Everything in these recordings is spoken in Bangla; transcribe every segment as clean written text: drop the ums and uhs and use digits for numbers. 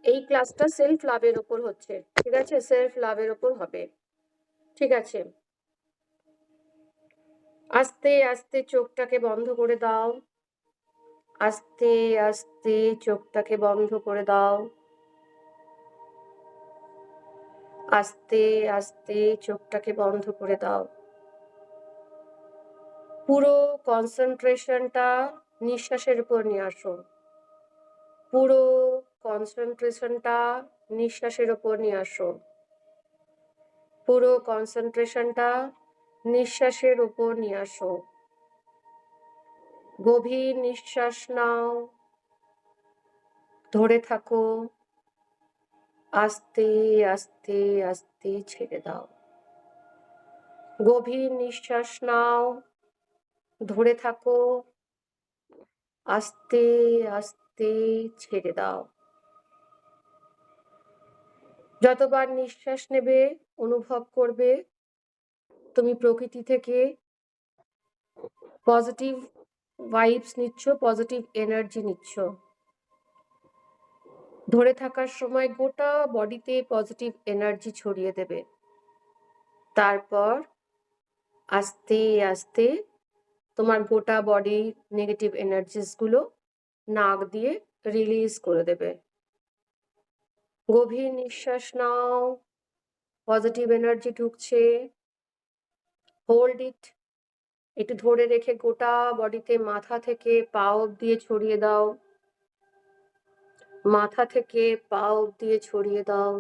এই ক্লাসটা সেলফ লাভের ওপর হচ্ছে, ঠিক আছে? সেলফ লাভের ওপর হবে, ঠিক আছে? আস্তে আস্তে চোখটাকে বন্ধ করে দাও, আস্তে আস্তে চোখটাকে বন্ধ করে দাও, আস্তে আস্তে চোখটাকে বন্ধ করে দাও। পুরো কনসেন্ট্রেশনটা নিঃশ্বাসের উপর নিয়ে আসো, পুরো কনসেন্ট্রেশনটা নিঃশ্বাসের উপর নিয়ে আসো, পুরো কনসেন্ট্রেশনটা নিঃশ্বাসের উপর নিয়ে আসো। গভীর নিঃশ্বাস নাও, ধরে থাকো, আস্তে আস্তে আস্তে ছেড়ে দাও। গভীর নিঃশ্বাস নাও, ধরে থাকো, আস্তে আস্তে ছেড়ে দাও। যতবার নিঃশ্বাস নেবে অনুভব করবে তুমি প্রকৃতি থেকে পজিটিভ ভাইবস নিচ্ছ, পজিটিভ এনার্জি নিচ্ছ। ধরে থাকার সময় গোটা বডিতে পজিটিভ এনার্জি ছড়িয়ে দেবে। তারপর আস্তে আস্তে তোমার গোটা বডির নেগেটিভ এনার্জিস গুলো নাক দিয়ে রিলিজ করে দেবে। গভীর নিঃশ্বাস নাও, পজিটিভ এনার্জি ঢুকছে, হোল্ড ইট, একটু ধরে রেখে গোটা বডিতে মাথা থেকে পা অবধি ছড়িয়ে দাও, মাথা থেকে পা অবধি ছড়িয়ে দাও।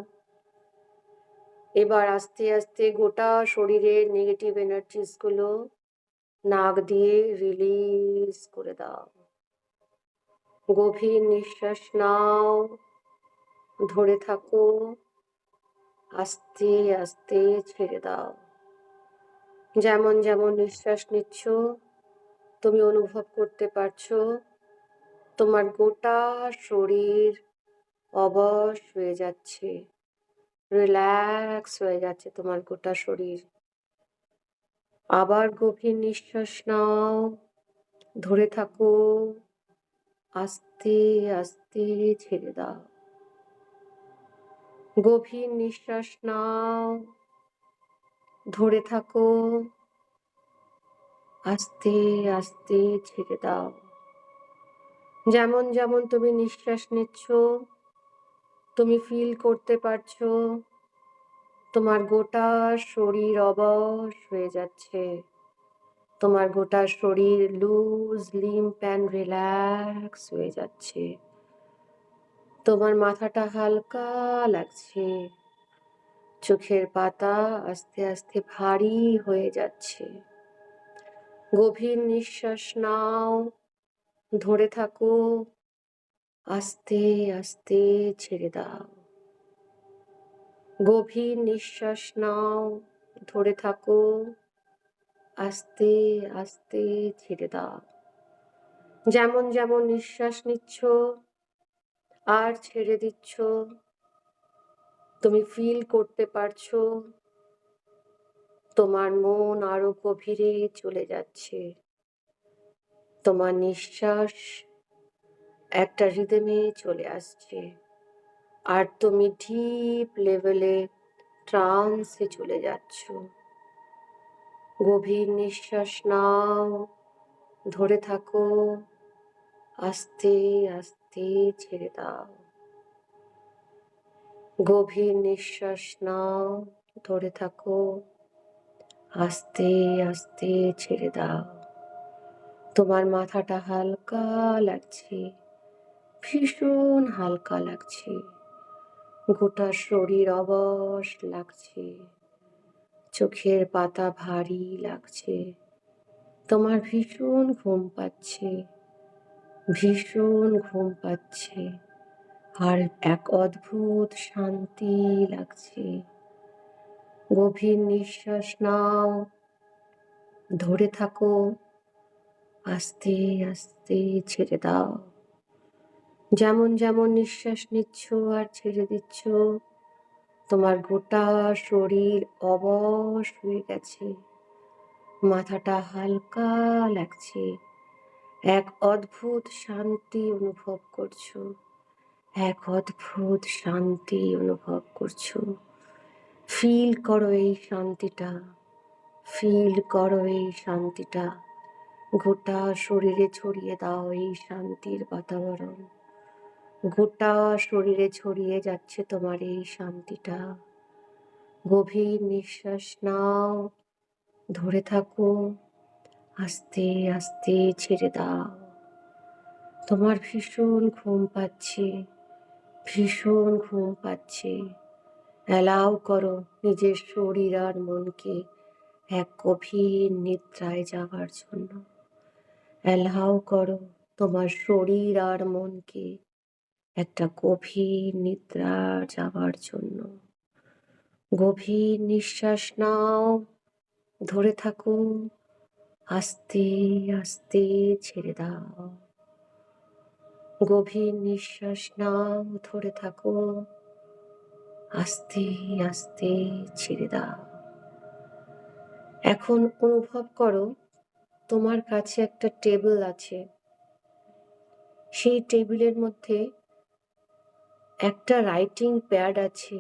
এবার আস্তে আস্তে গোটা শরীরের নেগেটিভ এনার্জিস গুলো নাক দিয়ে রিলিজ করে দাও। গভীর নিঃশ্বাস নাও, ধরে থাকো, আস্তে আস্তে ছেড়ে দাও। যেমন যেমন নিঃশ্বাস নিচ্ছ তুমি অনুভব করতে পারছো তোমার গোটা শরীর অবশ হয়ে যাচ্ছে, রিল্যাক্স হয়ে যাচ্ছে তোমার গোটা শরীর। আবার গভীর নিঃশ্বাস নাও, ধরে থাকো, আস্তে আস্তে ছেড়ে দাও। গভীর নিঃশ্বাস নাও, ধরে থাকো, আস্তে আস্তে ছেড়ে দাও। যেমন যেমন তুমি নিঃশ্বাস নিচ্ছ তুমি ফিল করতে পারছো তোমার গোটা শরীর অবশ হয়ে যাচ্ছে, তোমার গোটা শরীর লুজ লিম্প অ্যান্ড রিল্যাক্স হয়ে যাচ্ছে। তোমার মাথাটা হালকা লাগছে, চোখের পাতা আস্তে আস্তে ভারী হয়ে যাচ্ছে। গভীর নিঃশ্বাস নাও, ধরে থাকো, আস্তে আস্তে ছেড়ে দাও। গভীর নিঃশ্বাস নাও, ধরে থাকো, আস্তে আস্তে ছেড়ে দাও। যেমন যেমন নিঃশ্বাস নিচ্ছ আর ছেড়ে দিচ্ছ তুমি ফিল করতে পারছো তোমার মন আরো গভীরে চলে যাচ্ছে। তোমার নিঃশ্বাস একটা রিদমে চলে আসছে আর তুমি ডিপ লেভেলে ট্রান্সে চলে যাচ্ছ। গভীর নিঃশ্বাস নাও, ধরে থাকো, আস্তে আস্তে ছেড়ে দাও। গভীর নিঃশ্বাস নাও, ধরে থাকো, আস্তে আস্তে ছেড়ে দাও। তোমার মাথাটা হালকা লাগছে, ভীষণ হালকা লাগছে, গোটা শরীর অবশ লাগছে, চোখের পাতা ভারী লাগছে। তোমার ভীষণ ঘুম পাচ্ছে, ভীষণ ঘুম পাচ্ছে আর এক অদ্ভুত শান্তি লাগছে। গভীর নিঃশ্বাস নাও, ধরে থাকো, আস্তে আস্তে ছেড়ে দাও। যেমন যেমন নিঃশ্বাস নিচ্ছ আর ছেড়ে দিচ্ছ তোমার গোটা শরীর অবশ হয়ে গেছে, মাথাটা হালকা লাগছে, এক অদ্ভুত শান্তি অনুভব করছো, এক অদ্ভুত শান্তি অনুভব করছো। ফিল করো এই শান্তিটা, ফিল করো এই শান্তিটা। গোটা শরীরে ছড়িয়ে দাও এই শান্তির বাতাবরণ। গোটা শরীরে ছড়িয়ে যাচ্ছে তোমার এই শান্তিটা। গভীর নিঃশ্বাস নাও, ধরে থাকো, আস্তে আস্তে ছেড়ে দাও। তোমার ভীষণ ঘুম পাচ্ছে, ভীষণ ঘুম পাচ্ছে। অ্যালাউ করো নিজের শরীর আর মনকে এক গভীর নিদ্রায় যাওয়ার জন্য। অ্যালাউ করো তোমার শরীর আর মনকে একটা গভীর নিদ্রা যাওয়ার জন্য। গভীর নিঃশ্বাস নাও, ধরে থাকো, আস্তে আস্তে ছেড়ে দাও। গভীর নিঃশ্বাস নাও, ধরে থাকো, আস্তে আস্তে ছেড়ে দাও। এখন অনুভব করো তোমার কাছে একটা টেবিল আছে। সেই টেবিলের মধ্যে একটা রাইটিং প্যাড আছে,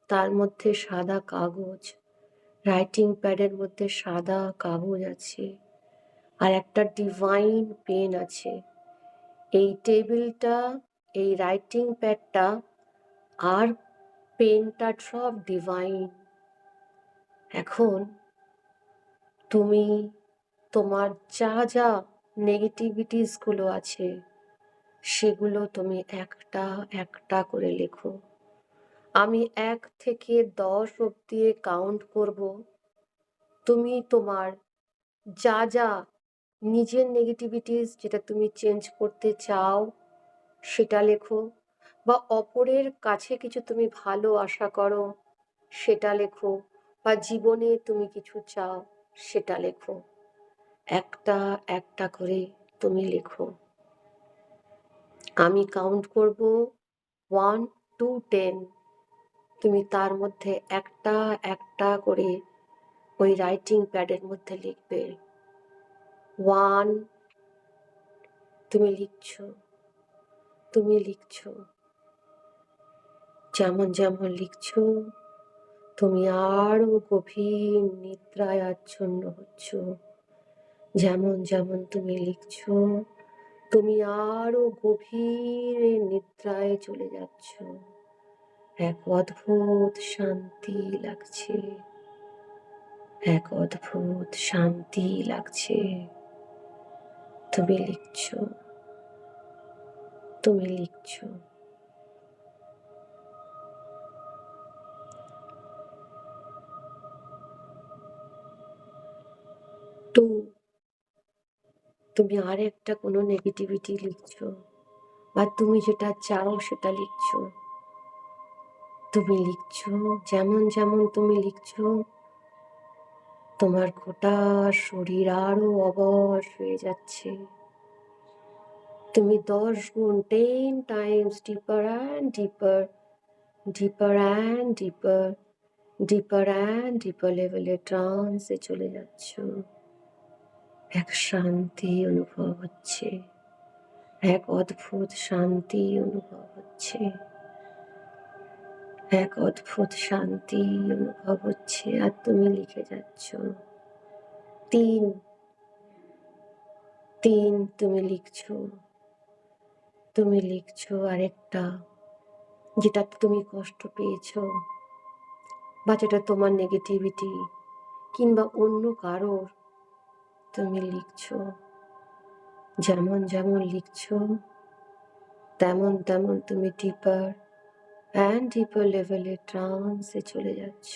তার মধ্যে সাদা কাগজ। রাইটিং প্যাডের মধ্যে সাদা কাগজ আছে আর একটা ডিভাইন পেন আছে। এই টেবিলটা, এই রাইটিং প্যাডটা আর পেনটা সব ডিভাইন। এখন তুমি তোমার যা যা নেগেটিভিটিস গুলো আছে সেগুলো তুমি একটা একটা করে লেখো। আমি 1 থেকে 10 অব্দি কাউন্ট করব। তুমি তোমার যা যা নিজের নেগেটিভিটিস যেটা তুমি চেঞ্জ করতে চাও সেটা লেখো, বা অপরের কাছে কিছু তুমি ভালো আশা করো সেটা লেখো, বা জীবনে তুমি কিছু চাও সেটা লেখো। একটা একটা করে তুমি লেখো। আমি কাউন্ট করব 1 to 10। তুমি তার মধ্যে একটা একটা করে ওই রাইটিং প্যাডের মধ্যে লিখবে। 1, তুমি লিখছো, তুমি লিখছো, যেমন যেমন লিখছো তুমি আরো গভীর নিদ্রায় আচ্ছন্ন হচ্ছ। যেমন যেমন তুমি লিখছো তুমি আরো গভীর নিদ্রায় চলে যাচ্ছ। এক অদ্ভুত শান্তি লাগছে, এক অদ্ভুত শান্তি লাগছে। তুমি লিখছো, তুমি লিখছো। 2, তুমি আর একটা কোনো নেগেটিভিটি লিখছো, বা তুমি যেটা চাও সেটা লিখছো। তুমি লিখছো, যেমন যেমন তুমি লিখছো তোমার গোটা শরীর আরো অবশ হয়ে যাচ্ছে। তুমি 10 গুণ 10 টাইমস ডিপার অ্যান্ড ডিপার, ডিপার অ্যান্ড ডিপার, ডিপার অ্যান্ড ডিপার লেভেলে ট্রান্সে চলে যাচ্ছ। এক শান্তি অনুভব হচ্ছে, এক অদ্ভুত শান্তি অনুভব হচ্ছে, এক অদ্ভুত শান্তি অনুভব হচ্ছে। আর তুমি লিখে যাচ্ছ 3, 3 তুমি লিখছো, তুমি লিখছো আরেকটা যেটা তুমি কষ্ট পেয়েছো, বা যেটা তোমার নেগেটিভিটি কিংবা অন্য কারোর, তুমি লিখছো। যেমন যেমন লিখছো তেমন তেমন তুমি ডিপার অ্যান্ড ডিপার লেভেলে ট্রান্সে চলে যাচ্ছ।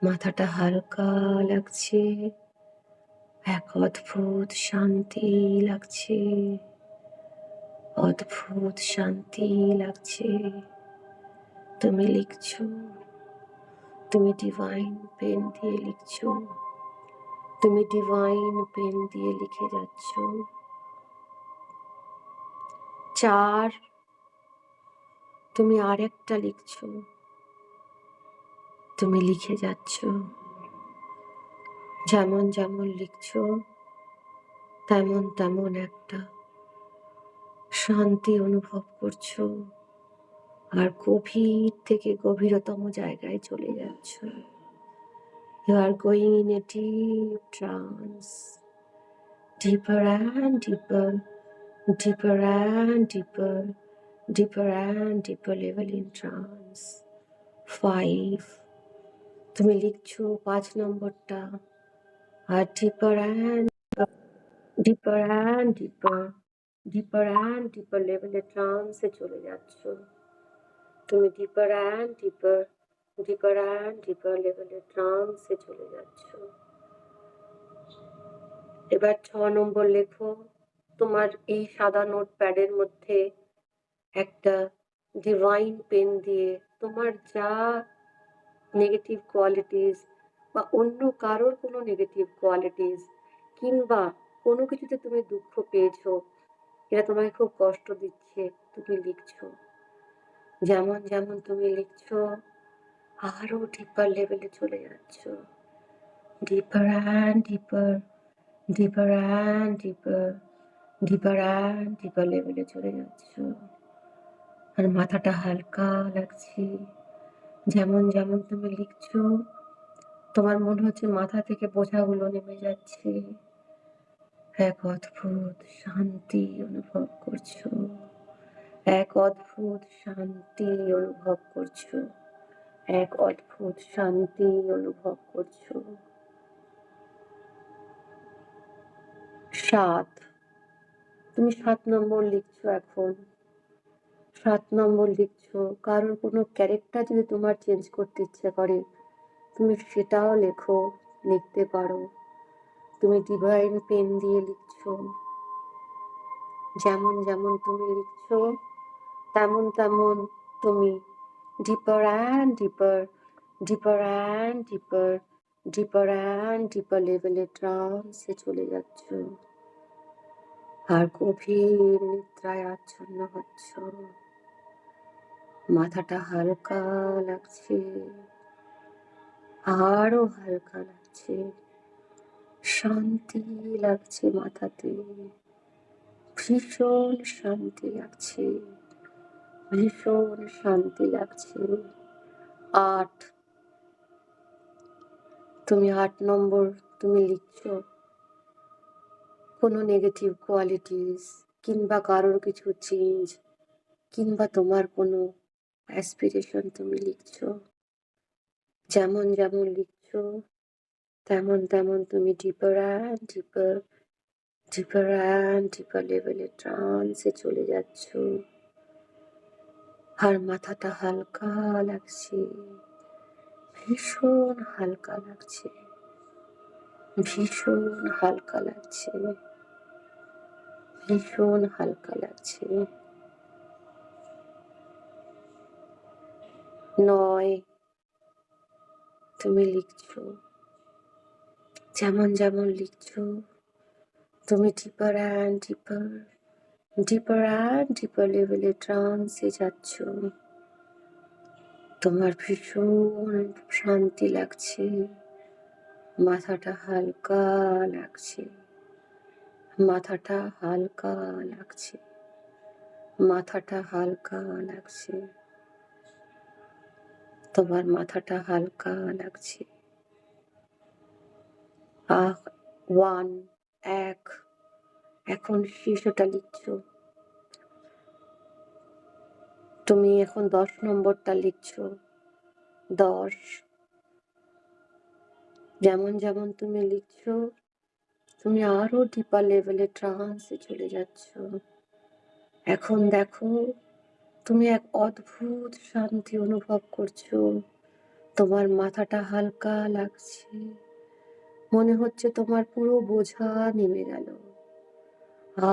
মাথাটা হালকা লাগছে, এক অদ্ভুত শান্তি লাগছে, অদ্ভুত শান্তি লাগছে। তুমি লিখছো, তুমি ডিভাইন পেন দিয়ে লিখছো, তুমি ডিভাইন পেন দিয়ে লিখে যাচ্ছ। 4, তুমি আরেকটা লিখছো, তুমি লিখে যাচ্ছ। যেমন যেমন লিখছো তেমন তেমন একটা শান্তি অনুভব করছো আর গভীর থেকে গভীরতম জায়গায় চলে যাচ্ছ। You are going in a deep trance, deeper and deeper, deeper and deeper, deeper and deeper level in trance. 5 তুমি লিখছো 5 নম্বরটা আর deeper and deeper and deeper, deeper and deeper level ট্রান্সে চলে যাচ্ছ। তুমি deeper and deeper, deeper and deeper level ট্রান্সে চলে যাচ্ছ। এবার 6 নম্বর লেখো। তোমার এই সাদা নোটপ্যাডের মধ্যে একটা ডিভাইন পেন দিয়ে তোমার যা নেগেটিভ কোয়ালিটিস বা অন্য কারোর কোনো নেগেটিভ কোয়ালিটিস কিংবা কোনো কিছুতে তুমি দুঃখ পেয়েছো, এটা তোমাকে খুব কষ্ট দিচ্ছে, তুমি লিখছো। যেমন যেমন তুমি লিখছো আরো ডিপার লেভেলে চলে যাচ্ছ। ডিপার অ্যান্ড ডিপার, ডিপার অ্যান্ড ডিপার, ডিপার অ্যান্ড ডিপার লেভেলে চলে যাচ্ছ। আর মাথাটা হালকা লাগছে। যেমন যেমন তুমি লিখছো তোমার মনে হচ্ছে মাথা থেকে বোঝাগুলো নেমে যাচ্ছে। এক অদ্ভুত শান্তি অনুভব করছো, এক অদ্ভুত শান্তি অনুভব করছো, এক অদ্ভুত শান্তি অনুভব করছো। 7 তুমি 7 নম্বর লিখছো এখন। 7 নম্বর লিখছো। কারোর কোনো ক্যারেক্টার যদি তোমার চেঞ্জ করতে ইচ্ছে করে তুমি সেটাও লেখো, লিখতে পারো। তুমি ডিভাইন পেন দিয়ে লিখছো। যেমন যেমন তুমি লিখছো তেমন তেমন তুমি ডিপার অ্যান্ড ডিপার, ডিপার অ্যান্ড ডিপার, ডিপার অ্যান্ড ডিপার লেভেলে ট্রান্সে চলে যাচ্ছ। আর গভীর নিদ্রায় আচ্ছন্ন হচ্ছ। মাথাটা হালকা লাগছে, আরো হালকা লাগছে, শান্তি লাগছে মাথাতে, ভীষণ শান্তি লাগছে, ভীষণ শান্তি লাগছে। 8 তুমি 8 নম্বর তুমি লিখছো কোনো নেগেটিভ কোয়ালিটিস কিংবা কারোর কিছু চেঞ্জ কিংবা তোমার কোনো অ্যাসপিরেশন তুমি লিখছো। যেমন যেমন লিখছো তেমন তেমন তুমি ডিপার অ্যান্ড ডিপার, ডিপার অ্যান্ড ডিপার লেভেলে ট্রান্সে চলে যাচ্ছ। আর মাথাটা হালকা লাগছে, ভীষণ হালকা লাগছে, ভীষণ হালকা লাগছে, ভীষণ হালকা লাগছে। 9 তুমি লিখছো যেমন যেমন লিখছো তুমি ডিপার অ্যান্ড ডিপার, ডিপার অ্যান্ড ডিপার লেভেলে ট্রান্সে যাচ্ছ। তোমার ভীষণ শান্তি লাগছে, মাথাটা হালকা লাগছে, মাথাটা হালকা লাগছে, মাথাটা হালকা লাগছে, তোমার মাথাটা হালকা লাগছে। 1 এখন শিশুটা লিখছো। তুমি এখন 10 নম্বরটা লিখছো। 10 যেমন যেমন তুমি লিখছো তুমি আরো ডিপার লেভেলে ট্রান্সে চলে যাচ্ছ। এখন দেখো তুমি এক অদ্ভুত শান্তি অনুভব করছো। তোমার মাথাটা হালকা লাগছে, মনে হচ্ছে তোমার পুরো বোঝা নেমে গেল।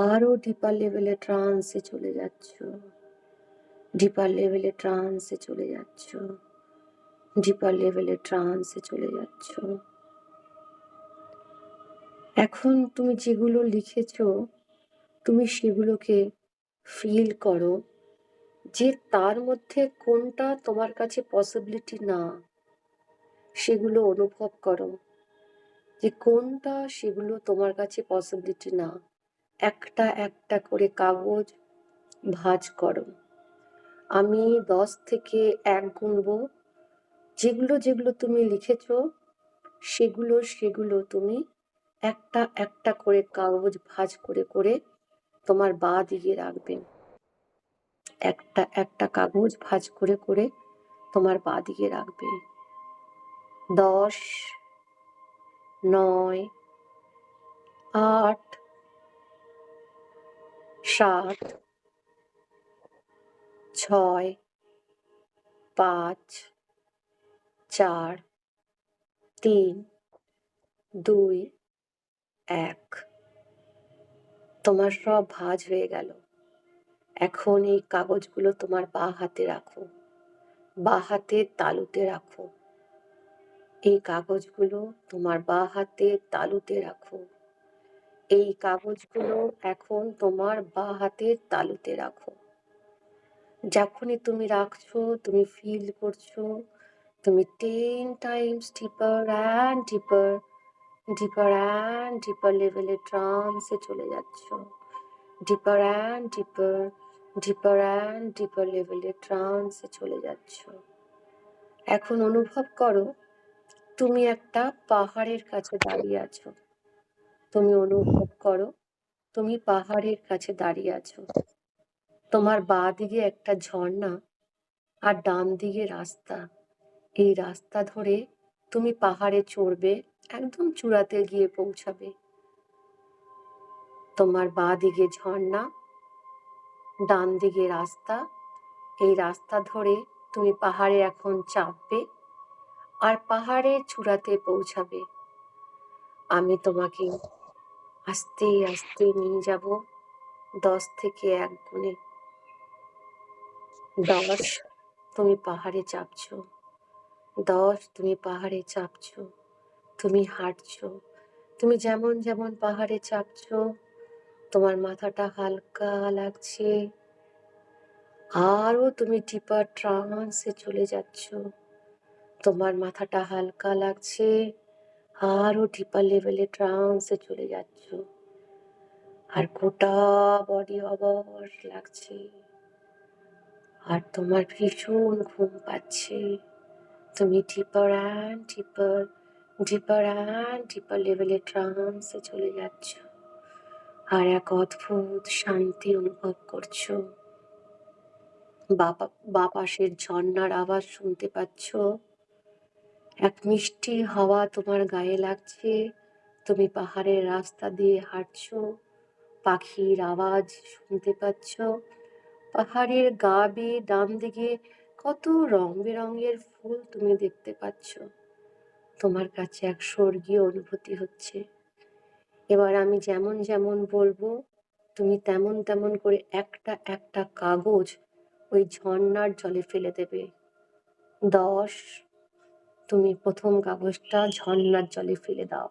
আরো ডিপার লেভেলে ট্রান্সে চলে যাচ্ছ, ডিপার লেভেলে ট্রান্সে চলে যাচ্ছ, ডিপার লেভেলে ট্রান্সে চলে যাচ্ছ। এখন তুমি যেগুলো লিখেছো তুমি সেগুলোকে ফিল করো যে তার মধ্যে কোনটা তোমার কাছে পসিবিলিটি না, সেগুলো অনুভব করো যে কোনটা সেগুলো তোমার কাছে পসিবিলিটি না। একটা একটা করে কাগজ ভাঁজ করো। আমি 10 থেকে 1 গুনবো। যেগুলো যেগুলো তুমি লিখেছো সেগুলো তুমি একটা একটা করে কাগজ ভাঁজ করে করে তোমার বাঁ দিকে রাখবে। একটা একটা কাগজ ভাঁজ করে করে তোমার বাঁ দিকে রাখবে। 10, 9, 8, 7, 6, 5, 4, 3, 2, 1। তোমার সব ভাঁজ হয়ে গেল। এখন এই কাগজগুলো তোমার বাঁ হাতে রাখো, বাঁ হাতের তালুতে রাখো। এই কাগজগুলো তোমার বাঁ হাতের তালুতে রাখো। এই কাগজগুলো এখন তোমার বাঁ হাতের তালুতে রাখো। যখনই তুমি রাখছো তুমি ফিল করছো তুমি 10 টাইমস ডিপার অ্যান্ড ডিপার, ডিপার অ্যান্ড ডিপার লেভেলে ট্রান্সে চলে যাচ্ছ। ডিপার অ্যান্ড ডিপার, ডিপার অ্যান্ড ডিপার লেভেলে ট্রান্সে চলে যাচ্ছ। এখন অনুভব করো তুমি একটা পাহাড়ের কাছে দাঁড়িয়ে আছো। তুমি অনুভব করো তুমি পাহাড়ের কাছে দাঁড়িয়ে আছো। তোমার বাঁ দিকে একটা ঝর্ণা আর ডান দিকে রাস্তা। এই রাস্তা ধরে তুমি পাহাড়ে চড়বে, একদম চূড়াতে গিয়ে পৌঁছাবে। তোমার বাঁ দিকে ঝর্ণা, ডান দিকে রাস্তা। এই রাস্তা ধরে তুমি পাহাড়ে এখন চাপবে আর পাহাড়ের চূড়াতে পৌঁছাবে। আমি তোমাকে আস্তে আস্তে নিয়ে যাব 10 থেকে 1 গুণে। 10 তুমি পাহাড়ে চাপছো, 10 তুমি পাহাড়ে চাপছো, তুমি হাঁটছো। তুমি যেমন যেমন পাহাড়ে চাপছো তোমার মাথাটা হালকা লাগছে। আরো তুমি ডিপার ট্রান্সে চলে যাচ্ছ। তোমার মাথাটা হালকা লাগছে, আরো ডিপার লেভেলে ট্রান্সে চলে যাচ্ছ। আর গোটা বডি অবশ লাগছে। আর তোমার ভীষণ ঘুম পাচ্ছে। তুমি ডিপার অ্যান্ড ডিপার, ডিপার অ্যান্ড ডিপার লেভেলে ট্রান্সে চলে যাচ্ছ। আর এক অদ্ভুত শান্তি অনুভব করছো। বাপাশের ঝর্ণার আওয়াজ শুনতে পাচ্ছ। এক মিষ্টি হাওয়া তোমার গায়ে লাগছে। তুমি পাহাড়ের রাস্তা দিয়ে হাঁটছো, পাখির আওয়াজ শুনতে পাচ্ছ। পাহাড়ের গা বেয়ে ডান দিকে কত রং বেরঙের ফুল তুমি দেখতে পাচ্ছ। তোমার কাছে এক স্বর্গীয় অনুভূতি হচ্ছে। এবার আমি যেমন যেমন বলবো তুমি তেমন তেমন করে একটা একটা কাগজ ওই ঝর্ণার জলে ফেলে দেবে। 10 তুমি প্রথম কাগজটা ঝর্ণার জলে ফেলে দাও।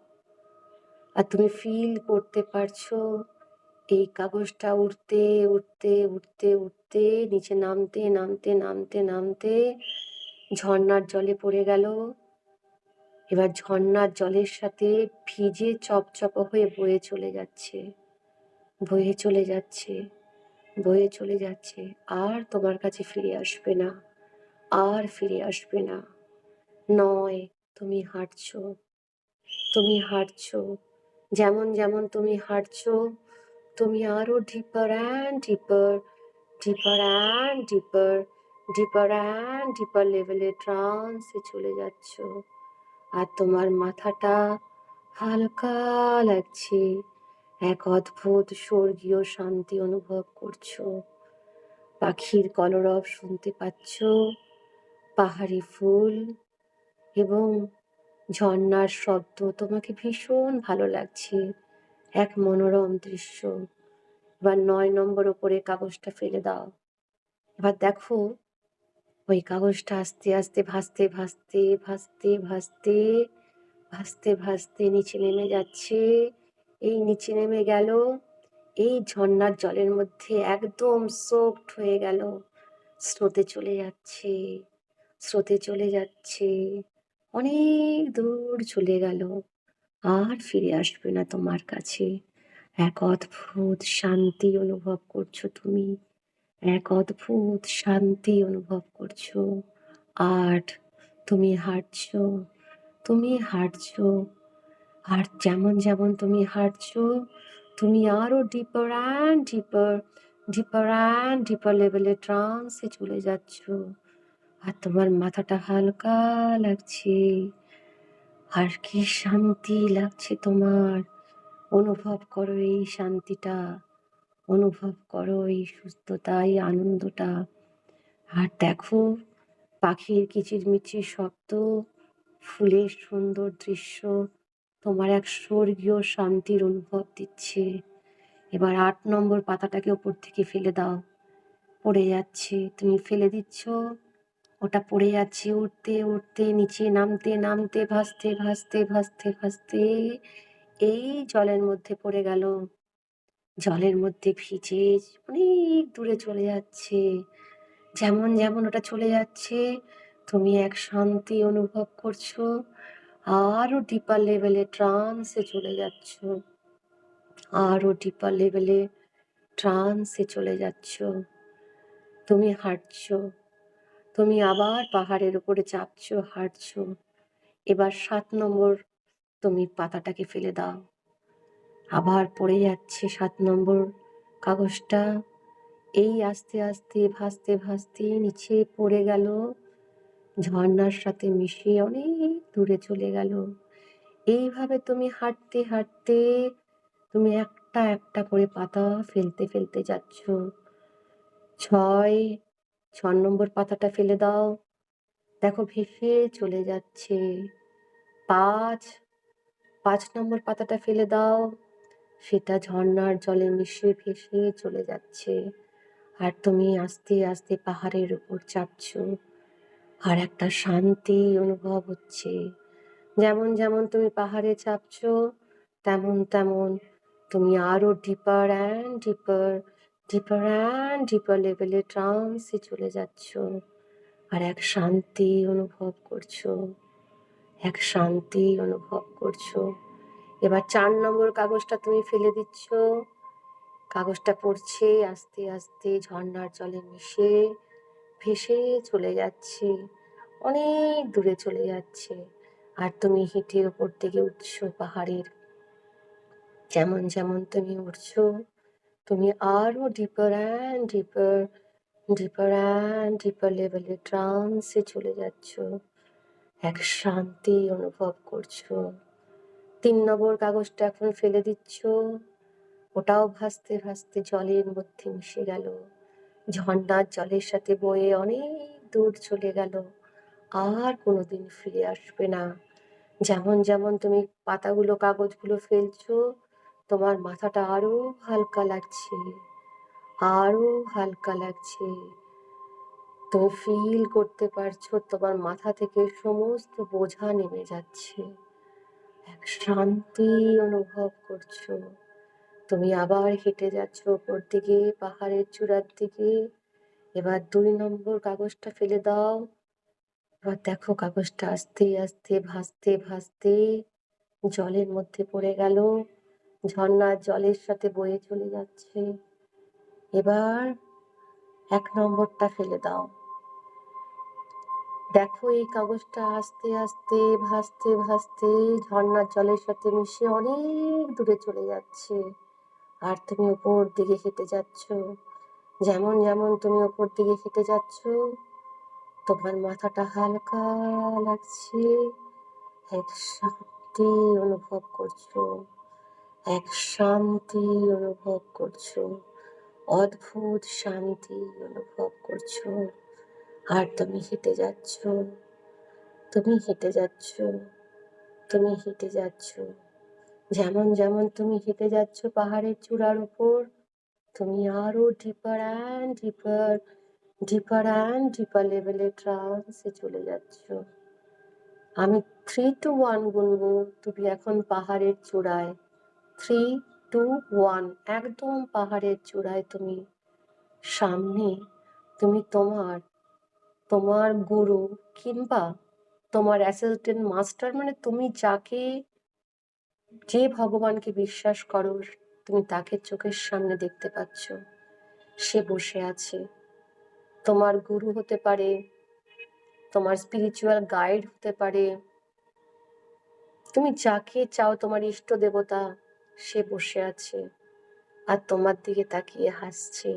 আর তুমি ফিল করতে পারছো এই কাগজটা উঠতে উঠতে উঠতে উঠতে নিচে নামতে নামতে নামতে নামতে ঝর্ণার জলে পড়ে গেল। এবার ঝর্ণার জলের সাথে ভিজে চপচপ হয়ে বয়ে চলে যাচ্ছে, বয়ে চলে যাচ্ছে, বয়ে চলে যাচ্ছে। আর তোমার কাছে ফিরে আসবে না, আর ফিরে আসবে না। 9 তুমি হাঁটছো, তুমি হাঁটছো। যেমন যেমন তুমি হাঁটছো তুমি আরো ডিপার অ্যান্ড ডিপার, ডিপার অ্যান্ড ডিপার, ডিপার অ্যান্ড ডিপার লেভেলে ট্রান্সে চলে যাচ্ছ। আর তোমার মাথাটা হালকা লাগছে। এক অদ্ভুত স্বর্গীয় শান্তি অনুভব করছো। পাখির কলরব শুনতে পাচ্ছ, পাহাড়ি ফুল এবং ঝর্ণার শব্দ তোমাকে ভীষণ ভালো লাগছে। এক মনোরম দৃশ্য। এবার 9 নম্বর ওপরে কাগজটা ফেলে দাও। এবার দেখো ওই কাগজটা আস্তে আস্তে ভাসতে ভাসতে ভাসতে ভাসতে ভাসতে ভাসতে নিচে নেমে যাচ্ছে। এই নিচে নেমে গেল, এই ঝর্ণার জলের মধ্যে একদম সোকড হয়ে গেল। স্রোতে চলে যাচ্ছে, স্রোতে চলে যাচ্ছে, অনেক দূর চলে গেল। আর ফিরে আসবে না তোমার কাছে। এক অদ্ভুত শান্তি অনুভব করছো তুমি। এক অদ্ভুত শান্তি অনুভব করছো। ৮ তুমি হাঁটছো, তুমি হাঁটছো। আর যেমন, যেমন তুমি হাঁটছো, তুমি আরো ডিপার অ্যান্ড ডিপার, ডিপার অ্যান্ড ডিপার লেভেলে ট্রান্সে চলে যাচ্ছো। আর তোমার মাথাটা হালকা লাগছে। আর কি শান্তি লাগছে তোমার। অনুভব করো এই শান্তিটা, অনুভব করো এই সুস্থতা, এই আনন্দটা। আর দেখো পাখির কিচিরমিচির শব্দ, ফুলের সুন্দর দৃশ্য তোমার এক স্বর্গীয় শান্তির অনুভব দিচ্ছে। এবার ৮ নম্বর পাতাটাকে ওপর থেকে ফেলে দাও। পড়ে যাচ্ছে, তুমি ফেলে দিচ্ছ, ওটা পড়ে যাচ্ছে, উঠতে উঠতে নিচে নামতে নামতে ভাসতে ভাসতে ভাসতে ভাসতে এই জলের মধ্যে পড়ে গেল। জলের মধ্যে ভিজে অনেক দূরে চলে যাচ্ছে। যেমন যেমন ওটা চলে যাচ্ছে, তুমি এক শান্তি অনুভব করছো। আরো ডিপার লেভেলে ট্রান্সে চলে যাচ্ছ, আরো ডিপার লেভেলে ট্রান্সে চলে যাচ্ছ। তুমি হাঁটছো, তুমি আবার পাহাড়ের উপরে চাপছো, হাঁটছো। এবার ৭ নম্বর তুমি পাতাটাকে ফেলে দাও। আবার পড়ে যাচ্ছে ৭ নম্বর কাগজটা। এই আস্তে আস্তে ভাসতে ভাসতে নিচে পড়ে গেল, ঝর্ণার সাথে মিশে অনেক দূরে চলে গেল। এইভাবে তুমি হাঁটতে হাঁটতে তুমি একটা একটা করে পাতা ফেলতে ফেলতে যাচ্ছ। ৬ নম্বর পাতাটা ফেলে দাও, দেখো ভেসে চলে যাচ্ছে। ৫ নম্বর পাতাটা ফেলে দাও, সেটা ঝর্ণার জলে মিশে ভেসে চলে যাচ্ছে। আর তুমি আস্তে আস্তে পাহাড়ের উপর চাপছো। আর একটা শান্তি অনুভব হচ্ছে। যেমন যেমন তুমি পাহাড়ে চাপছো, তেমন তেমন তুমি আরো ডিপার অ্যান্ড ডিপার, ডিপার অ্যান্ড ডিপার লেভেলে ট্রান্সে চলে যাচ্ছ। আর এক শান্তি অনুভব করছো, এক শান্তি অনুভব করছো। এবার ৪ নম্বর কাগজটা তুমি ফেলে দিচ্ছ। কাগজটা পড়ছে আস্তে আস্তে ঝর্ণার জলে মিশে ভেসে চলে যাচ্ছে, অনেক দূরে চলে যাচ্ছে। আর তুমি হেঁটে ওপর থেকে উঠছো পাহাড়ের। যেমন যেমন তুমি উঠছো, তুমি আরো ডিপার অ্যান্ড ডিপার, ডিপার অ্যান্ড ডিপার লেভেলে ট্রান্সে চলে যাচ্ছ। এক শান্তি অনুভব করছো। ৩ নম্বর কাগজটা এখন ফেলে দিচ্ছ। ওটাও ভাসতে ভাসতে জলের মধ্যে মিশে গেল, ঝর্ণার জলের সাথে বয়ে অনেক দূর চলে গেল, আর কোনোদিন ফিরে আসবে না। যেমন যেমন তুমি পাতাগুলো কাগজগুলো ফেলছো, তোমার মাথাটা আরো হালকা লাগছে, আরো হালকা লাগছে। তুমি ফিল করতে পারছো তোমার মাথা থেকে সমস্ত বোঝা নেমে যাচ্ছে। এক শান্তি অনুভব করছো। তুমি আবার হেঁটে যাচ্ছ ওপর দিকে, পাহাড়ের চূড়ার দিকে। এবার ২ নম্বর কাগজটা ফেলে দাও। এবার দেখো কাগজটা আস্তে আস্তে ভাসতে ভাসতে জলের মধ্যে পড়ে গেল, ঝর্ণার জলের সাথে বয়ে চলে যাচ্ছে। এবার ১ নম্বরটা ফেলে দাও। দেখো এই কাগজটা আস্তে আস্তে ভাসতে ভাসতে ঝর্ণার জলের সাথে মিশে অনেক দূরে চলে যাচ্ছে। আর তুমি ওপর দিকে হেঁটে যাচ্ছ। যেমন যেমন তুমি ওপর দিকে হেঁটে যাচ্ছ, তোমার মাথাটা হালকা লাগছে, এক শান্তি অনুভব করছো, এক শান্তি অনুভব করছো, অদ্ভুত শান্তি অনুভব করছো। আর তুমি হেঁটে যাচ্ছ, তুমি হেঁটে যাচ্ছ, তুমি হেঁটে যাচ্ছ। যেমন যেমন তুমি হেঁটে যাচ্ছ পাহাড়ের চূড়ার উপর, তুমি আরো ডিপার অ্যান্ড ডিপার, ডিপার অ্যান্ড ডিপার লেভেলে ট্রান্সে চলে যাচ্ছ। আমি 3 to 1 গুনবো, তুমি এখন পাহাড়ের চূড়ায়। 3, 2, 1 একদম পাহাড়ের চূড়ায় তুমি। সামনে তুমি তোমার, তোমার গুরু কিংবা তোমার অ্যাসিস্ট্যান্ট মাস্টার, মানে তুমি যাকে, যে ভগবানকে বিশ্বাস করো, তুমি তাকে চোখের সামনে দেখতে পাচ্ছ। সে বসে আছে। তোমার গুরু হতে পারে, তোমার স্পিরিচুয়াল গাইড হতে পারে, তুমি যাকে চাও তোমার ইষ্ট দেবতা, সে বসে আছে আর তোমার দিকে তাকিয়ে হাসছে।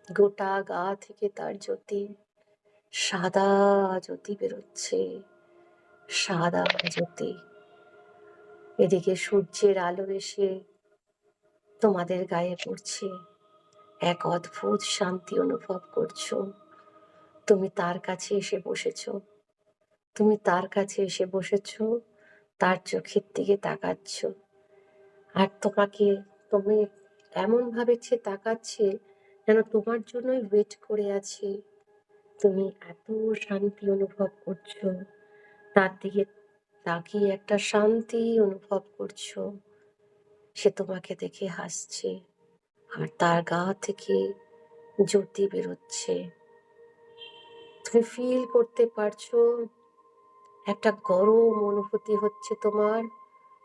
গোটা গা থেকে তার জ্যোতি, সাদা জ্যোতি বেরোচ্ছে, সাদা জ্যোতি। এদিকে সূর্যের আলো এসে তোমাদের গায়ে পড়ছে, এক অদ্ভুত শান্তি অনুভব করছো। তুমি তার কাছে এসে বসেছো, তুমি তার কাছে এসে বসেছো, তার চোখের দিকে তাকাচ্ছ, আর তুমি এমন ভাবে সে তাকাচ্ছে যেন তোমার জন্যই ওয়েট করে আছে। তুমি এত শান্তি অনুভব করছো, তার দিকে তাকিয়ে একটা শান্তি অনুভব করছো। সে তোমাকে দেখে হাসছে আর তার গা থেকে জ্যোতি বেরোচ্ছে। তুমি ফিল করতে পারছো একটা গরম অনুভূতি হচ্ছে তোমার,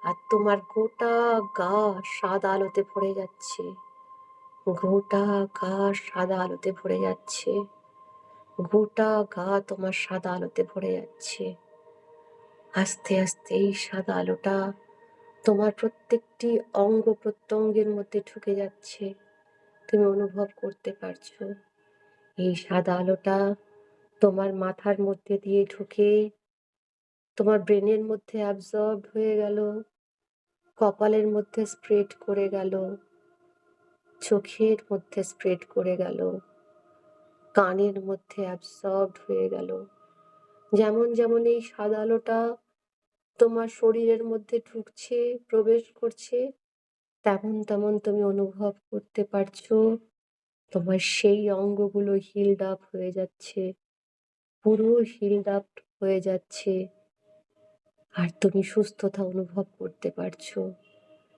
আর তোমার গোটা গা সাদা আলোতে ভরে যাচ্ছে, গোটা গা সাদা আলোতে ভরে যাচ্ছে, গোটা গা তোমার সাদা আলোতে ভরে যাচ্ছে। আস্তে আস্তে এই সাদা আলোটা তোমার প্রত্যেকটি অঙ্গ প্রত্যঙ্গের মধ্যে ঢুকে যাচ্ছে। তুমি অনুভব করতে পারছো এই সাদা আলোটা তোমার মাথার মধ্যে দিয়ে ঢুকে তোমার ব্রেনের মধ্যে অ্যাবজর্ব হয়ে গেল, কপালের মধ্যে স্প্রেড করে গেল, চোখের মধ্যে স্প্রেড করে গেল, কানের মধ্যে অ্যাবজর্ব হয়ে গেল। যেমন যেমন এই সাদা আলোটা তোমার শরীরের মধ্যে ঢুকছে, প্রবেশ করছে, তেমন তেমন তুমি অনুভব করতে পারছো তোমার সেই অঙ্গগুলো হিলড আপ হয়ে যাচ্ছে, পুরো হিলড আপ হয়ে যাচ্ছে, আর তুমি সুস্থতা অনুভব করতে পারছো।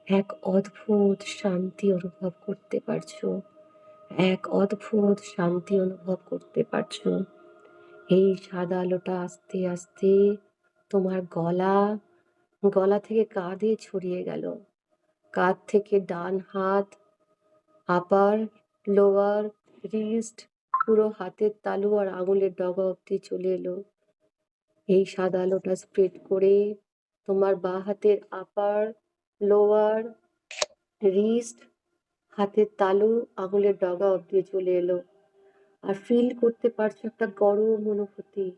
এক অদ্ভুত শান্তি অনুভব করতে পারছো, এক অদ্ভুত শান্তি অনুভব করতে পারছো। এই সাদা আলোটা আস্তে আস্তে তোমার গলা থেকে কাঁধে ছড়িয়ে গেল, কাঁধ থেকে ডান হাত, আপার, লোয়ার, রিস্ট, পুরো হাতের তালু আর আঙুলের ডগা অব্দি চলে এলো। এই সাদা আলোটা স্প্রেড করে তোমার বাঁ হাতের আপার, লোয়ার, রিস্ট, হাতের তালু, আঙুলের ডগা অব্দি চলে এলো। আর ফিল করতে পারছো একটা গরম অনুভূতি।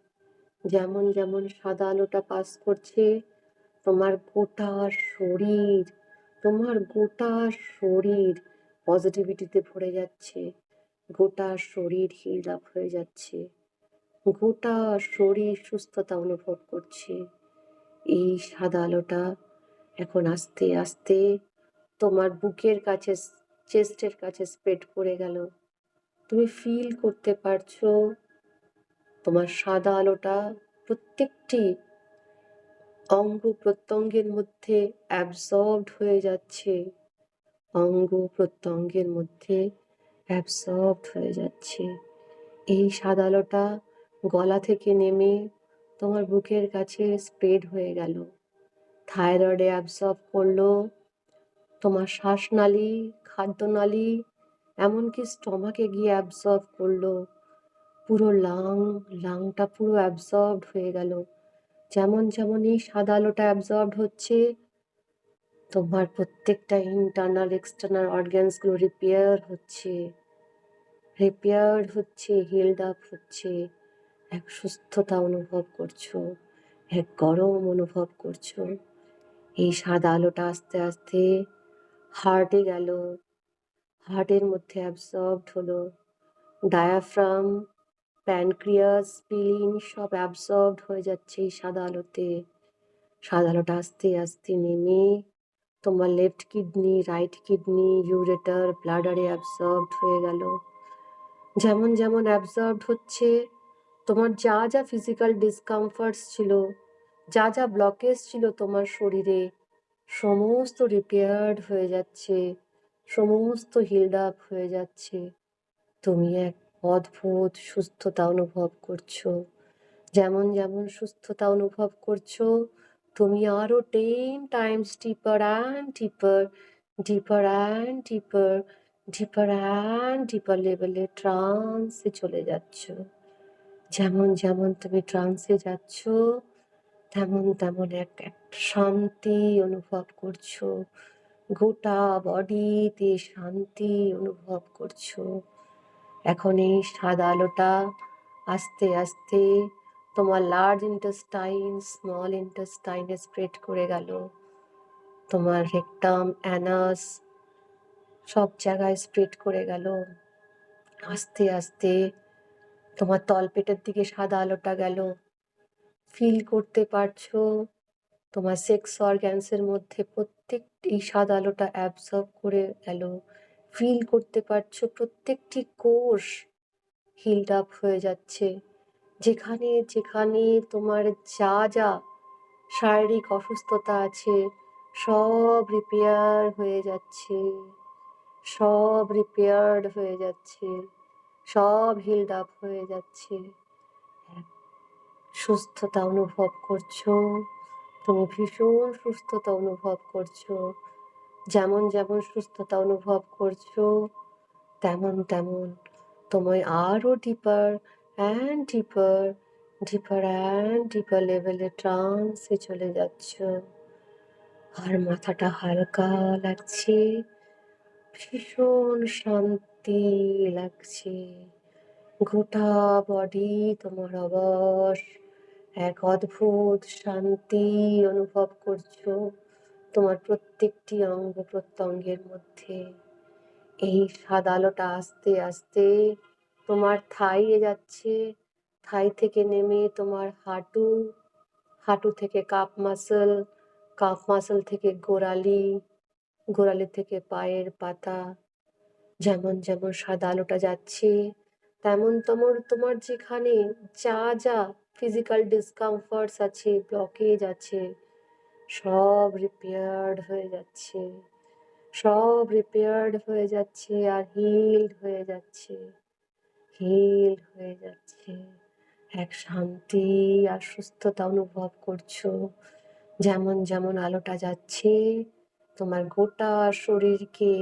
যেমন যেমন সাদা আলোটা পাস করছে, তোমার গোটা শরীর, তোমার গোটা শরীর পজিটিভিটিতে ভরে যাচ্ছে, গোটা শরীর হিল আপ হয়ে যাচ্ছে, গোটা শরীর সুস্থতা অনুভব করছে। এই সাদা আলোটা এখন আস্তে আস্তে তোমার বুকের কাছে, চেস্টের কাছে স্প্রেড করে গেল। তুমি ফিল করতে পারছো তোমার সাদা আলোটা প্রত্যেকটি অঙ্গ প্রত্যঙ্গের মধ্যে অ্যাবসর্বড হয়ে যাচ্ছে, অঙ্গ প্রত্যঙ্গের মধ্যে অ্যাবসর্বড হয়ে যাচ্ছে। এই সাদা আলোটা গলা থেকে নেমে তোমার বুকের কাছে স্প্রেড হয়ে গেল, থাইরয়েডে অ্যাবসর্ব করলো, তোমার শ্বাসনালী, খাদ্যনালী, এমনকি স্টমাকে গিয়ে অ্যাবসর্ব করলো, পুরো লাংটা পুরো অ্যাবসর্বড হয়ে গেল। যেমন যেমন এই সাদা আলোটা অ্যাবসর্বড হচ্ছে, তোমার প্রত্যেকটা ইন্টারনাল এক্সটার্নাল অর্গানসগুলো রিপেয়ার হচ্ছে, হিলড আপ হচ্ছে। এক সুস্থতা অনুভব করছো, এক গরম অনুভব করছো। এই সাদা আলোটা আস্তে আস্তে হার্টে গেল, হার্টের মধ্যে অ্যাবসর্বড হলো, ডায়াফ্রাম, প্যানক্রিয়াস, স্প্লিন সব অ্যাবসর্বড হয়ে যাচ্ছে এই সাদা আলোতে। সাদা আলোটা আস্তে আস্তে নেমে তোমার left kidney, right kidney, ureter, ব্লাডারে অ্যাবসর্বড হয়ে গেল। যেমন যেমন অ্যাবসর্বড হচ্ছে, তোমার যা যা ফিজিক্যাল ডিসকমফর্টস ছিল, যা যা ব্লকেজ ছিল তোমার শরীরে, সমস্ত রিপেয়ার্ড হয়ে যাচ্ছে, সমস্ত হিলড আপ হয়ে যাচ্ছে। তুমি এক অদ্ভুত সুস্থতা অনুভব করছো। যেমন যেমন সুস্থতা অনুভব করছো, তুমি আরো 10 টাইমস ডিপার অ্যান্ড ডিপার, ডিপার অ্যান্ড ডিপার, ডিপার অ্যান্ড ডিপার লেভেলে ট্রান্সে চলে যাচ্ছ। যেমন যেমন তুমি ট্রান্সে যাচ্ছ তেমন তেমন একটা শান্তি অনুভব করছো। গোটা বডিতে শান্তি অনুভব করছো। এখন এই সাদা আলোটা আস্তে আস্তে তোমার লার্জ ইন্টেস্টাইন, স্মল ইন্টেস্টাইনে স্প্রেড করে গেল। তোমার রেকটাম, অ্যানাস সব জায়গায় স্প্রেড করে গেল। আস্তে আস্তে তোমার তলপেটের দিকে সাদা আলোটা গেল। ফিল করতে পারছো তোমার সেক্স অর্গ্যানসের মধ্যে প্রত্যেকটি সাদা আলোটা অ্যাবসর্ব করে গেল। ফিল করতে পারছো প্রত্যেকটি কোষ হিলড আপ হয়ে যাচ্ছে। যেখানে যেখানে তোমার যা যা শারীরিক অসুস্থতা আছে সব রিপেয়ার হয়ে যাচ্ছে, সব রিপেয়ার্ড হয়ে যাচ্ছে, সব হিলড আপ হয়ে যাচ্ছে। সুস্থতা অনুভব করছো, তুমি ভীষণ সুস্থতা অনুভব করছো। যেমন যেমন সুস্থতা অনুভব করছো তেমন তেমন তোমায় আরো ডিপার অ্যান্ড ডিপার, ডিপার অ্যান্ড ডিপার লেভেলে ট্রান্সে চলে যাচ্ছ। আর মাথাটা হালকা লাগছে, ভীষণ শান্তি লাগছে। গোটা বডি তোমার অবশ, এক অদ্ভুত শান্তি অনুভব করছো তোমার প্রত্যেকটি অঙ্গ প্রত্যঙ্গের মধ্যে। এই সাদা আলোটা আস্তে আস্তে তোমার থাইয়ে যাচ্ছে, থাই থেকে নেমে তোমার হাঁটু, হাঁটু থেকে কাপ মাসল, কাপ মাসল থেকে গোড়ালি, গোড়ালি থেকে পায়ের পাতা। যেমন যেমন সাদা আলোটা যাচ্ছে তেমন তোমার যেখানে যা যা ফিজিক্যাল ডিসকমফর্টস আছে, ব্লকেজ আছে, সব রিপেয়ার্ড হয়ে যাচ্ছে, সব রিপেয়ার্ড হয়ে যাচ্ছে আর হিলড হয়ে যাচ্ছে, হিলড হয়ে যাচ্ছে। এক শান্তি আর সুস্থতা অনুভব করছো। যেমন যেমন আলোটা যাচ্ছে তোমার গোটা শরীরকে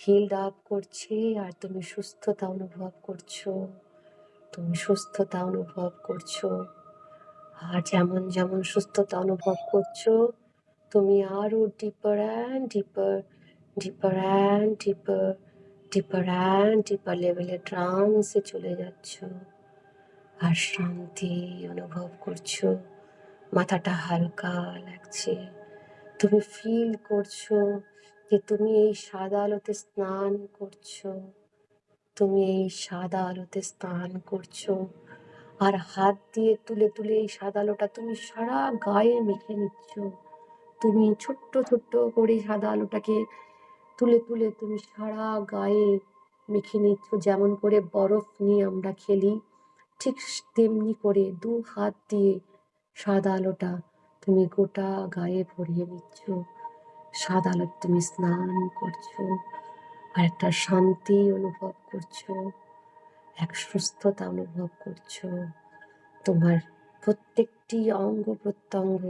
হিলড আপ করছে আর তুমি সুস্থতা অনুভব করছো, তুমি সুস্থতা অনুভব করছো। আর যেমন যেমন সুস্থতা অনুভব করছো তুমি আরো ডিপার অ্যান্ড ডিপার, ডিপার অ্যান্ড ডিপার, ডিপার অ্যান্ড ডিপার লেভেলে ট্রান্সে চলে যাচ্ছ আর শান্তি অনুভব করছো। মাথাটা হালকা লাগছে। তুমি ফিল করছো যে তুমি এই সাদা আলোতে স্নান করছো, তুমি এই সাদা আলোতে স্নান করছো। আর হাত দিয়ে তুলে তুলে এই সাদা আলোটা তুমি সারা গায়ে মেখে নিচ্ছ। তুমি ছোট্ট ছোট্ট করে সাদা আলোটাকে তুলে তুলে তুমি সারা গায়ে মেখে নিচ্ছ। যেমন করে বরফ নিয়ে আমরা খেলি ঠিক তেমনি করে দু হাত দিয়ে সাদা আলোটা তুমি গোটা গায়ে ভরিয়ে নিচ্ছ। সাদা আলো তুমি স্নান করছো আর একটা শান্তি অনুভব করছো, এক সুস্থতা অনুভব করছো। তোমার প্রত্যেকটি অঙ্গ প্রত্যঙ্গ,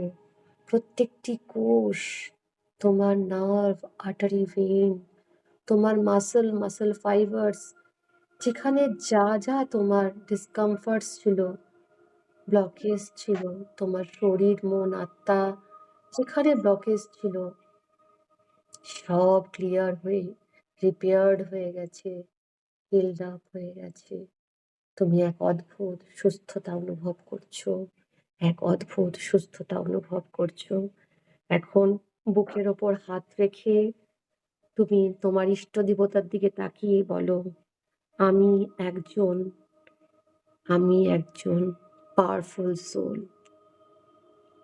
প্রত্যেকটি কোষ, তোমার নার্ভ, আর্টারি, ভেন, তোমার মাসল ফাইবার্স, যেখানে যা যা তোমার ডিসকমফর্টস ছিল, ব্লকেজ ছিল, তোমার শরীর মন আত্মা যেখানে ব্লকেজ ছিল সব ক্লিয়ার হয়ে রিপেয়ার্ড হয়ে গেছে, হিলড আপ হয়ে গেছে। তুমি এক অদ্ভুত সুস্থতা অনুভব করছো, এক অদ্ভুত সুস্থতা অনুভব করছো। এখন বুকের ওপর হাত রেখে তুমি তোমার ইষ্ট দেবতার দিকে তাকিয়ে বলো, আমি একজন, আমি একজন পাওয়ারফুল সোল,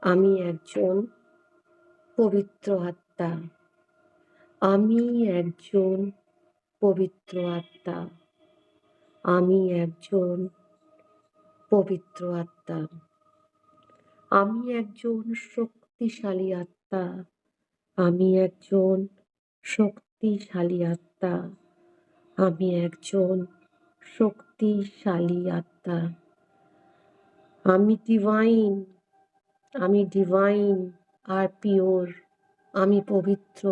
আমি একজন পবিত্র আত্মা, আমি একজন পবিত্র আত্মা, আমি একজন পবিত্র আত্মা, আমি একজন শক্তিশালী আত্মা, আমি একজন শক্তিশালী আত্মা, আমি একজন শক্তিশালী আত্মা, আমি ডিভাইন, আমি ডিভাইন আর পিওর, আমি পবিত্র,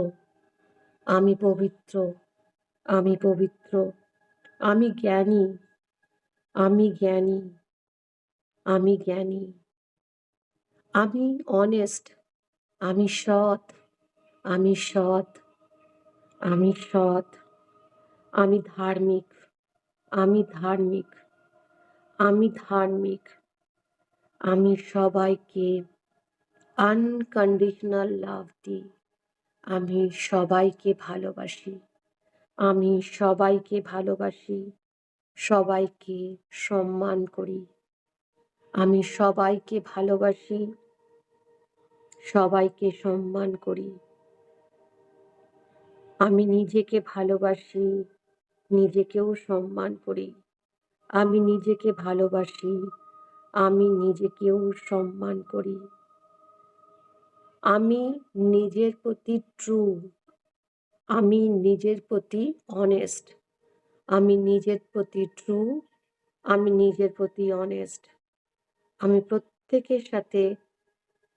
আমি পবিত্র, আমি পবিত্র, আমি জ্ঞানী, আমি জ্ঞানী, আমি জ্ঞানী, আমি অনেস্ট, আমি সৎ, আমি সৎ, আমি সৎ, আমি ধার্মিক, আমি ধার্মিক, আমি ধার্মিক, আমি সবাইকে আনকন্ডিশনাল লাভ দিই, আমি সবাইকে ভালোবাসি, আমি সবাইকে ভালোবাসি, সবাইকে সম্মান করি, আমি সবাইকে ভালোবাসি, সবাইকে সম্মান করি, আমি নিজেকে ভালোবাসি, নিজেকেও সম্মান করি, আমি নিজেকে ভালোবাসি, আমি নিজেকেও সম্মান করি, আমি নিজের প্রতি ট্রু, আমি নিজের প্রতি অনেস্ট, আমি নিজের প্রতি ট্রু, আমি নিজের প্রতি অনেস্ট, আমি প্রত্যেকের সাথে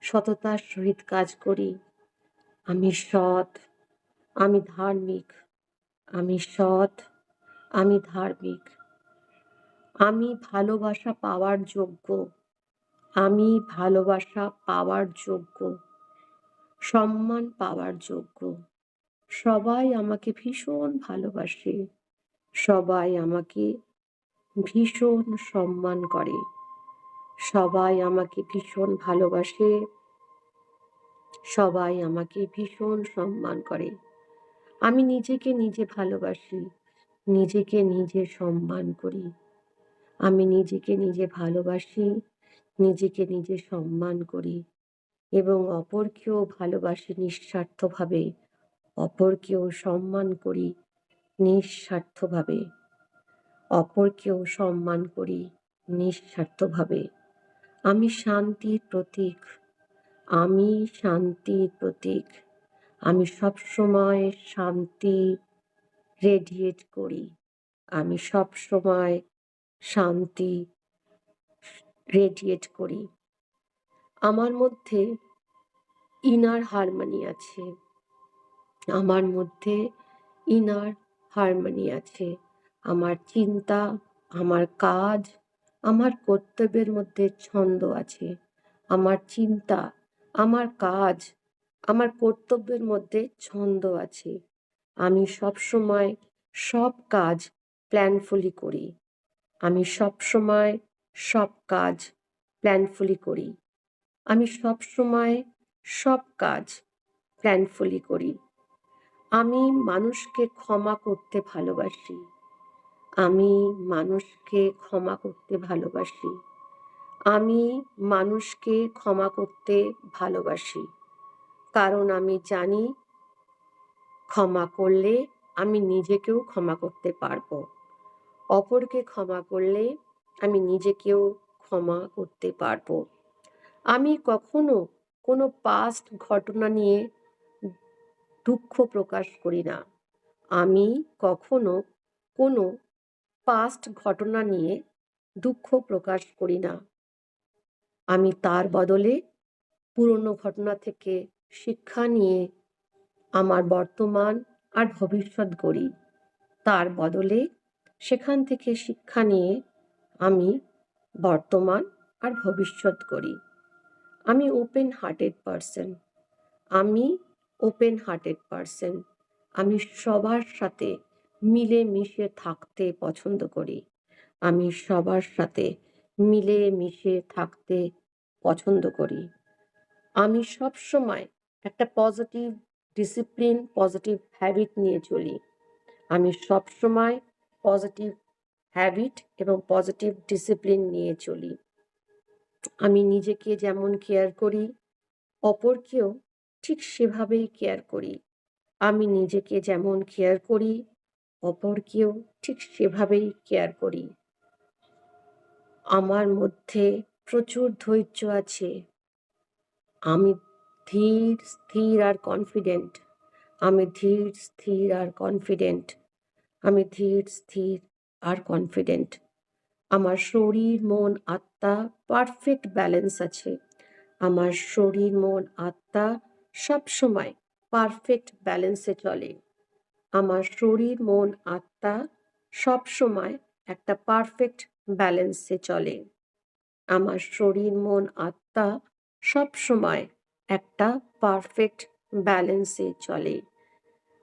সততার সহিত কাজ করি, আমি সৎ, আমি ধার্মিক, আমি সৎ, আমি ধার্মিক, আমি ভালোবাসা পাওয়ার যোগ্য, আমি ভালোবাসা পাওয়ার যোগ্য, সম্মান পাওয়ার যোগ্য, সবাই আমাকে ভীষণ ভালোবাসে, সবাই আমাকে ভীষণ সম্মান করে, সবাই আমাকে ভীষণ ভালোবাসে, সবাই আমাকে ভীষণ সম্মান করে, আমি নিজেকে নিজে ভালোবাসি, নিজেকে নিজে সম্মান করি, আমি নিজেকে নিজে ভালোবাসি, নিজেকে নিজে সম্মান করি এবং অপরকেও ভালোবাসি নিঃস্বার্থভাবে, অপরকেও সম্মান করি নিঃস্বার্থভাবে, অপরকেও সম্মান করি নিঃস্বার্থভাবে। আমি শান্তির প্রতীক, আমি শান্তির প্রতীক, আমি সবসময় শান্তি রেডিয়েট করি, আমি সবসময় শান্তি রেডিয়েট করি, আমার মধ্যে ইনার হারমোনি আছে, আমার মধ্যে ইনার হারমোনি আছে, আমার চিন্তা, আমার কাজ, আমার কর্তব্যের মধ্যে ছন্দ আছে, আমার চিন্তা, আমার কাজ, আমার কর্তব্যের মধ্যে ছন্দ আছে, আমি সবসময় সব কাজ প্ল্যানফুলি করি, আমি সবসময় সব কাজ প্ল্যানফুলি করি, আমি সবসময় সব কাজ প্ল্যানফুলি করি, আমি মানুষকে ক্ষমা করতে ভালোবাসি, আমি মানুষকে ক্ষমা করতে ভালোবাসি, আমি মানুষকে ক্ষমা করতে ভালোবাসি, কারণ আমি জানি ক্ষমা করলে আমি নিজেকেও ক্ষমা করতে পারবো, অপরকে ক্ষমা করলে আমি নিজেকেও ক্ষমা করতে পারবো, আমি কখনো কোনো পাস্ট ঘটনা নিয়ে দুঃখ প্রকাশ করি না, আমি কখনো কোনো পাস্ট ঘটনা নিয়ে দুঃখ প্রকাশ করি না, আমি তার বদলে পুরনো ঘটনা থেকে শিক্ষা নিয়ে আমার বর্তমান আর ভবিষ্যৎ গড়ি, তার বদলে সেখান থেকে শিক্ষা নিয়ে আমি বর্তমান আর ভবিষ্যৎ গড়ি, আমি ওপেন হার্টেড পারসন, আমি ওপেন হার্টেড পারসন, আমি সবার সাথে মিলেমিশে থাকতে পছন্দ করি, আমি সবার সাথে মিলেমিশে থাকতে পছন্দ করি, আমি সবসময় একটা পজিটিভ ডিসিপ্লিন, পজিটিভ হ্যাবিট নিয়ে চলি, আমি সবসময় পজিটিভ হ্যাবিট এবং পজিটিভ ডিসিপ্লিন নিয়ে চলি, আমি নিজেকে যেমন কেয়ার করি অপরকেও ঠিক সেভাবেই কেয়ার করি, আমি নিজেকে যেমন কেয়ার করি অপরকেও ঠিক সেভাবেই কেয়ার করি, আমার মধ্যে প্রচুর ধৈর্য আছে, আমি ধীর স্থির আর কনফিডেন্ট, আমি ধীর স্থির আর কনফিডেন্ট, আমি ধীর স্থির আর কনফিডেন্ট, আমার শরীর মন আত্মা পারফেক্ট ব্যালেন্স আছে, আমার শরীর মন আত্মা সবসময় পারফেক্ট ব্যালেন্সে চলে, আমার শরীর, মন, আত্মা সবসময় একটা পারফেক্ট ব্যালেন্সে চলে। আমার শরীর, মন, আত্মা সবসময় একটা পারফেক্ট ব্যালেন্সে চলে।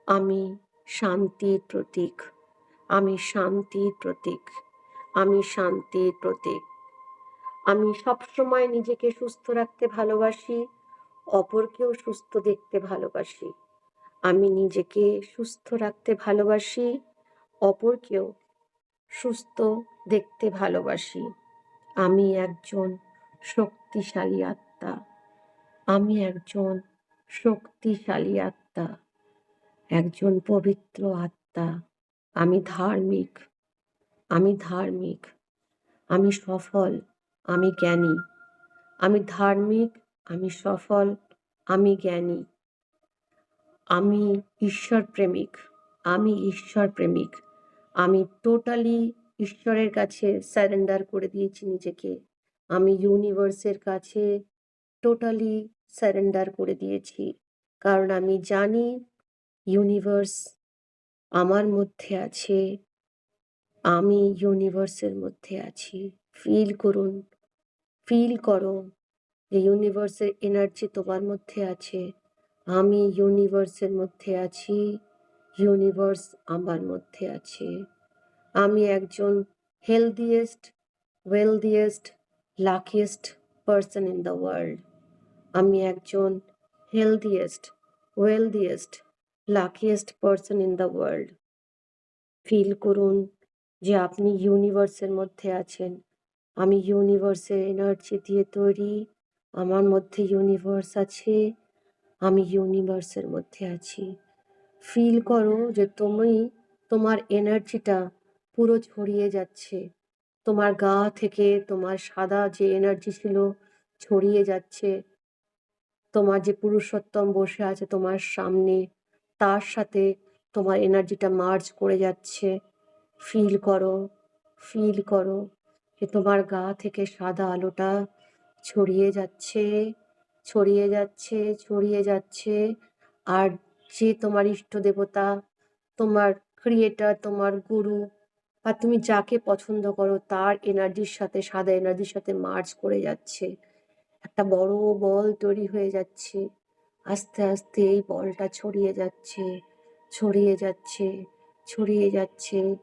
আমি শান্তির প্রতীক। আমি শান্তির প্রতীক। আমি শান্তির প্রতীক। আমি সবসময় নিজেকে সুস্থ রাখতে ভালোবাসি, অপরকেও সুস্থ দেখতে ভালোবাসি। আমি নিজেকে সুস্থ রাখতে ভালোবাসি, অপরকেও সুস্থ দেখতে ভালোবাসি। আমি একজন শক্তিশালী আত্মা। আমি একজন শক্তিশালী আত্মা, একজন পবিত্র আত্মা। আমি ধার্মিক। আমি ধার্মিক। আমি সফল। আমি জ্ঞানী। আমি ধার্মিক। আমি সফল। আমি জ্ঞানী। আমি ঈশ্বর প্রেমিক। আমি ঈশ্বর প্রেমিক। আমি টোটালি ঈশ্বরের কাছে সারেন্ডার করে দিয়েছি নিজেকে। আমি ইউনিভার্সের কাছে টোটালি সারেন্ডার করে দিয়েছি। কারণ আমি জানি ইউনিভার্স আমার মধ্যে আছে। আমি ইউনিভার্সের মধ্যে আছি। ফিল করুন, ফিল করো যে ইউনিভার্সের এনার্জি তোমার মধ্যে আছে। আমি ইউনিভার্সের মধ্যে আছি। ইউনিভার্স আমার মধ্যে আছে। আমি একজন healthiest, wealthiest, luckiest person in the world. আমি একজন healthiest, wealthiest, luckiest person in the world. Feel করুন যে আপনি ইউনিভার্সের মধ্যে আছেন। আমি ইউনিভার্সের এনার্জি দিয়ে তৈরি। আমার মধ্যে ইউনিভার্স আছে। আমি ইউনিভার্সের মধ্যে আছি। ফিল করো যে তুমি তোমার এনার্জিটা পুরো ছড়িয়ে যাচ্ছে। তোমার গা থেকে তোমার সাদা যে এনার্জি ছিল ছড়িয়ে যাচ্ছে। তোমার যে পুরুষোত্তম বসে আছে তোমার সামনে, তার সাথে তোমার এনার্জিটা মার্জ করে যাচ্ছে। ফিল করো, ফিল করো যে তোমার গা থেকে সাদা আলোটা ছড়িয়ে যাচ্ছে, ছড়িয়ে যাচ্ছে, ছড়িয়ে যাচ্ছে। আর যে তোমার ইষ্ট দেবতা, তোমার ক্রিয়েটর, তোমার গুরু বা তুমি যাকে পছন্দ করো তার এনার্জির সাথে, সাদা এনার্জির সাথে মার্জ করে যাচ্ছে। একটা বড় বল তৈরি হয়ে যাচ্ছে। আস্তে আস্তে এই বলটা ছড়িয়ে যাচ্ছে, ছড়িয়ে যাচ্ছে, ছড়িয়ে যাচ্ছে।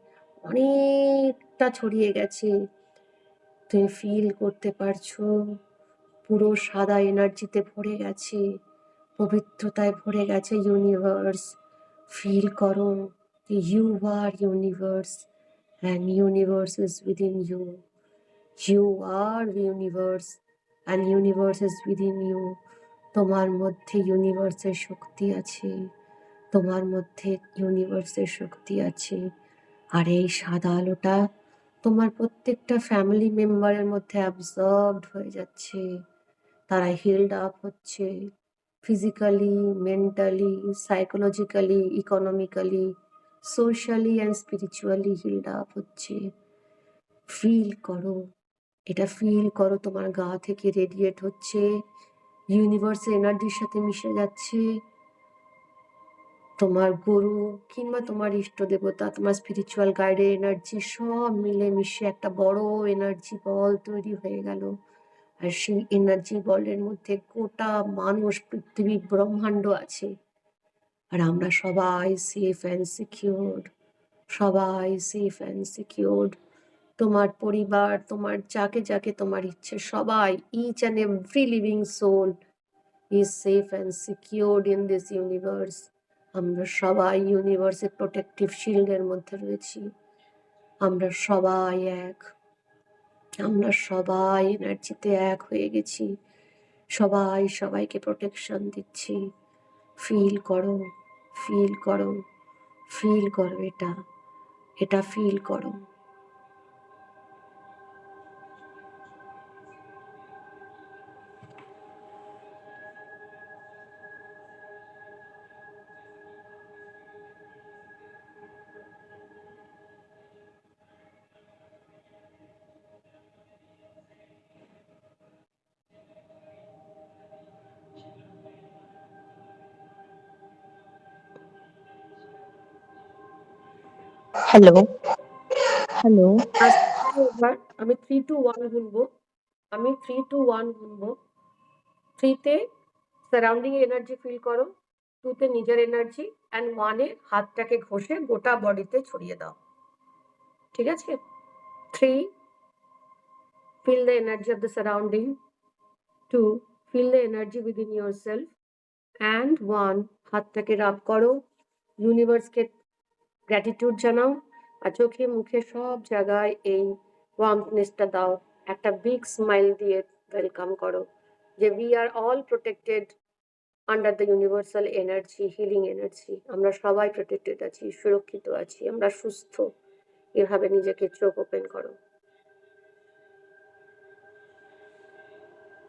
অনেকটা ছড়িয়ে গেছে। তুমি ফিল করতে পারছো পুরো সাদা এনার্জিতে ভরে গেছে, পবিত্রতায় ভরে গেছে ইউনিভার্স। ফিল করো you are universe and universe is within you. You are the universe and universe is within you. তোমার মধ্যে ইউনিভার্সের শক্তি আছে। তোমার মধ্যে ইউনিভার্সের শক্তি আছে। আর এই সাদা আলোটা তোমার প্রত্যেকটা ফ্যামিলি মেম্বারের মধ্যে অ্যাবজর্বড হয়ে যাচ্ছে। তারা হিলড আপ হচ্ছে physically, mentally, psychologically, economically, socially and spiritually held up হচ্ছে। ফিল করো, এটা ফিল করো তোমার গা থেকে রেডিয়েট হচ্ছে, ইউনিভার্সের এনার্জির সাথে মিশে যাচ্ছে। তোমার গুরু কিংবা তোমার ইষ্ট দেবতা, তোমার স্পিরিচুয়াল গাইডের এনার্জি সব মিলে মিশে একটা বড় এনার্জি বল তৈরি হয়ে গেল। আর সেই এনার্জি বলের মধ্যে গোটা মানুষ, পৃথিবী, ব্রহ্মাণ্ড আছে। আর আমরা সবাই সেফ অ্যান্ড সিকিউরড, সবাই সেফ অ্যান্ড সিকিউরড। তোমার পরিবার, তোমার যাকে যাকে তোমার ইচ্ছে, সবাই, each and every living soul is safe and secured in this universe. আমরা সবাই ইউনিভার্সের প্রোটেক্টিভ শিল্ডের মধ্যে রয়েছি। আমরা সবাই এক। আমরা সবাই এনার্জিতে এক হয়ে গেছি। সবাই সবাইকে প্রোটেকশন দিচ্ছি। ফিল করো, ফিল করো, ফিল করো এটা, এটা ফিল করো। Hello, hello. আস্তে করে এবার আমি 3 to 1 গুনবো। আমি 3 to 1 গুনবো। 3 তে সারাউন্ডিং এনার্জি ফিল করো, 2 তে নিজের এনার্জি অ্যান্ড 1 এ হাতটাকে ঘষে গোটা বডিতে ছড়িয়ে দাও। ঠিক আছে? 3 feel the energy of the surrounding, 2 feel the energy within yourself and 1 হাতটাকে রাব করো, ইউনিভার্সকে গ্র্যাটিটিউড জানাও আর চোখে মুখে সব জায়গায় এই ওয়ার্মনেসটা দাও, একটা বিগ স্মাইল দিয়ে ওয়েলকাম করো যে we are all protected under the universal energy, healing energy. আমরা সবাই প্রোটেক্টেড আছি, সুরক্ষিত আছি, আমরা সুস্থ। এভাবে নিজেকে চোখ ওপেন করো।